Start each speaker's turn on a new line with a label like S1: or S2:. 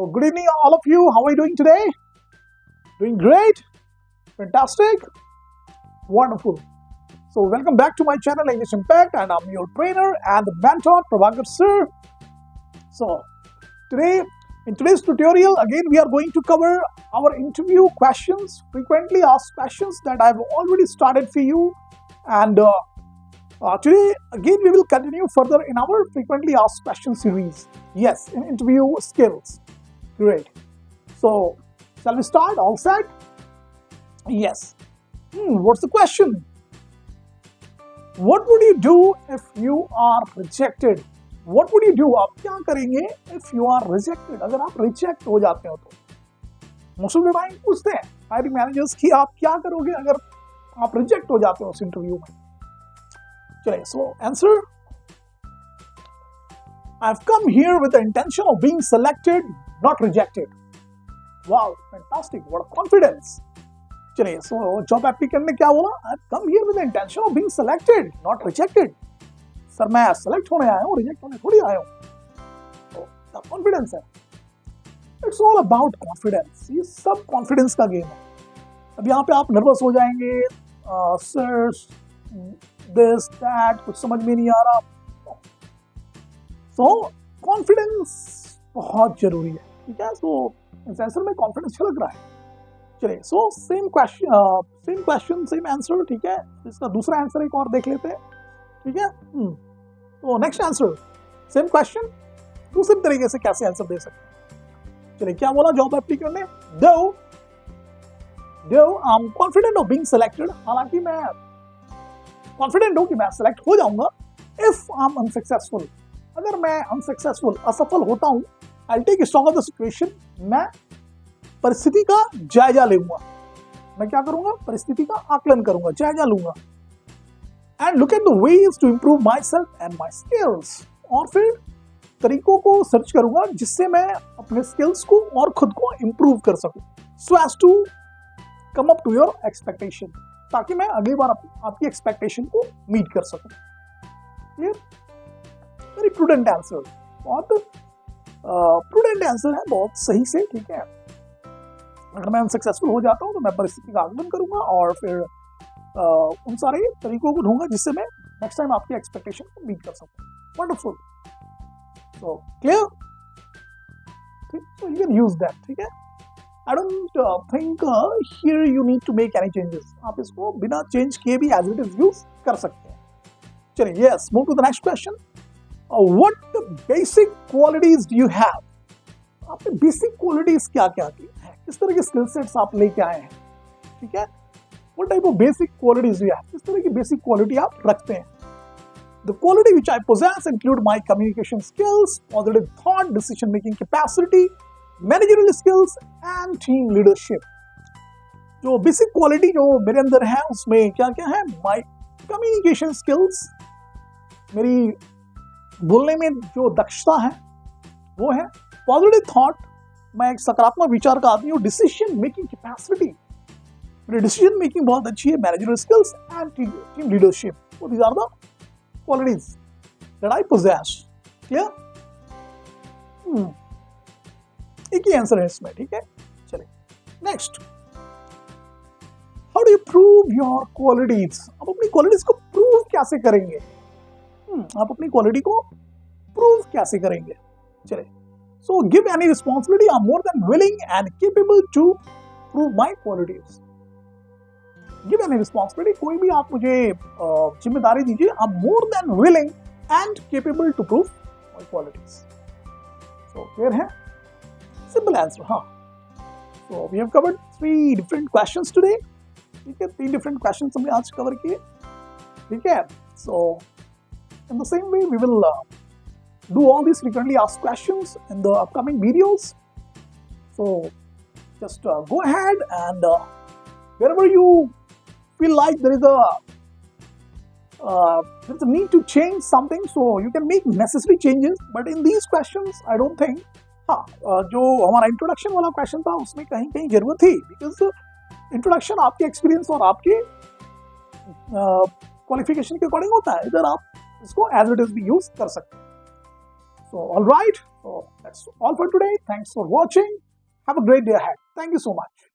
S1: So, good evening, all of you. How are you doing today? Doing great? Fantastic? Wonderful. So, welcome back to my channel, English Impact, and I'm your trainer and the mentor, Prabhakar sir. So, today, in today's tutorial, again, we are going to cover our interview questions, frequently asked questions that I've already started for you. And today, again, we will continue further in our frequently asked question series. Yes, in interview skills. Great. So, shall we start? All set? Yes. What's the question? What would you do if you are rejected? What would you do? आप क्या करेंगे if you are rejected? अगर आप reject हो जाते हो तो most of the time पूछते हैं hiring managers कि आप क्या करोगे अगर आप reject हो जाते हो उस इंटरव्यू में. चलिए, so answer. I've come here with the intention of being selected, not rejected. Wow, fantastic! What a confidence. चलिए, so job applicant ने क्या बोला? I've come here with the intention of being selected, not rejected. Sir मैं select होने आया हूँ, reject होने थोड़ी आया हूँ. तो कॉन्फिडेंस है. It's all about confidence. ये सब कॉन्फिडेंस का गेम है. अब यहाँ पे आप नर्वस हो जाएंगे, सर दिस दैट कुछ समझ में नहीं आ रहा. सो कॉन्फिडेंस बहुत जरूरी है. ठीक है, सो इस आंसर में कॉन्फिडेंस झलक रहा है. चलिए, so same question same answer. ठीक है, इसका दूसरा आंसर एक और देख लेते हैं. ठीक है, तो नेक्स्ट आंसर सेम क्वेश्चन दूसरे तरीके से कैसे आंसर दे सकते हैं. चलिए, क्या बोला जॉब एप्लीकेंट ने? दो I am confident of being selected. हालांकि मैं कॉन्फिडेंट हूं कि मैं सिलेक्ट हो जाऊंगा. इफ आई एम अनसक्सेसफुल, अगर मैं अनसक्सेसफुल असफल होता हूं, I take stock of the situation. मैं परिस्थिति का जायजा लूंगा. मैं क्या करूंगा? परिस्थिति का आकलन करूंगा, जायजा लूंगा. And look at the ways to improve myself and my skills. और फिर तरीकों को सर्च करूंगा जिससे मैं अपने स्किल्स को और खुद को इम्प्रूव कर सकूं. So as to come up to your expectation, ताकि मैं अगली बार आपकी एक्सपेक्टेशन को मीट कर सकूं. क्लियर? Very prudent answer. बहुत प्रूडेंट आंसर है, बहुत सही से. ठीक है, अगर मैं अनसक्सेसफुल हो जाता हूं तो मैं परिस्थिति का आकलन करूंगा और फिर उन सारे तरीकों को ढूंढूंगा जिससे मैं नेक्स्ट टाइम आपकी एक्सपेक्टेशन को मीट कर सकूं. Wonderful. So clear? So you can use that. ठीक है, I don't think here you need to make any changes. आप इसको बिना चेंज किए भी एज इट इज यूज कर सकते हैं. चलिए, yes, move to the next question. What basic qualities do you have? आपने बेसिक क्वालिटीज क्या क्या की है? किस तरह के स्किल सेट्स आप लेके आए हैं? ठीक है, what type of basic qualities do you have? किस तरह की बेसिक क्वालिटी आप रखते हैं? The quality which I possess include my communication skills, positive thought, decision making capacity, managerial skills and team leadership. जो बेसिक क्वालिटी जो मेरे अंदर है उसमें क्या क्या है? My communication skills, मेरी बोलने में जो दक्षता है वो है. Positive thought, मैं एक सकारात्मक विचार का आदमी हूँ. Decision making capacity, मेरी डिसीजन मेकिंग बहुत अच्छी है. Managerial skills and team leadership. So these are the qualities that I possess. Clear? एक ही आंसर है इसमें. ठीक है, चलिए next. How do you prove your qualities? आप अपनी क्वालिटीज को प्रूव कैसे करेंगे? आप अपनी क्वालिटी को प्रूव कैसे करेंगे? चलिए, so give any responsibility. I am more than willing and capable to prove my qualities. Give any responsibility, कोई भी आप मुझे जिम्मेदारी दीजिए. I am more than willing and capable to prove my qualities. So clear है? Simple answer. हाँ, so we have covered 3 different questions today. ठीक है, 3 डिफरेंट क्वेश्चंस हमने आज कवर किए. ठीक है, so in the same way we will do all these frequently asked questions in the upcoming videos. So just go ahead and wherever you feel like there is a need to change something, so you can make necessary changes. But in these questions, I don't think. हाँ, जो हमारा introduction वाला question था उसमें कहीं कहीं जरूरत थी, बिकॉज इंट्रोडक्शन आपके एक्सपीरियंस और आपके क्वालिफिकेशन के अकॉर्डिंग होता है. इधर आप इसको एज इट इज भी यूज कर सकते हैं. So, all right. So, that's all for today. Thanks for watching. Have a great day ahead. Thank you so much.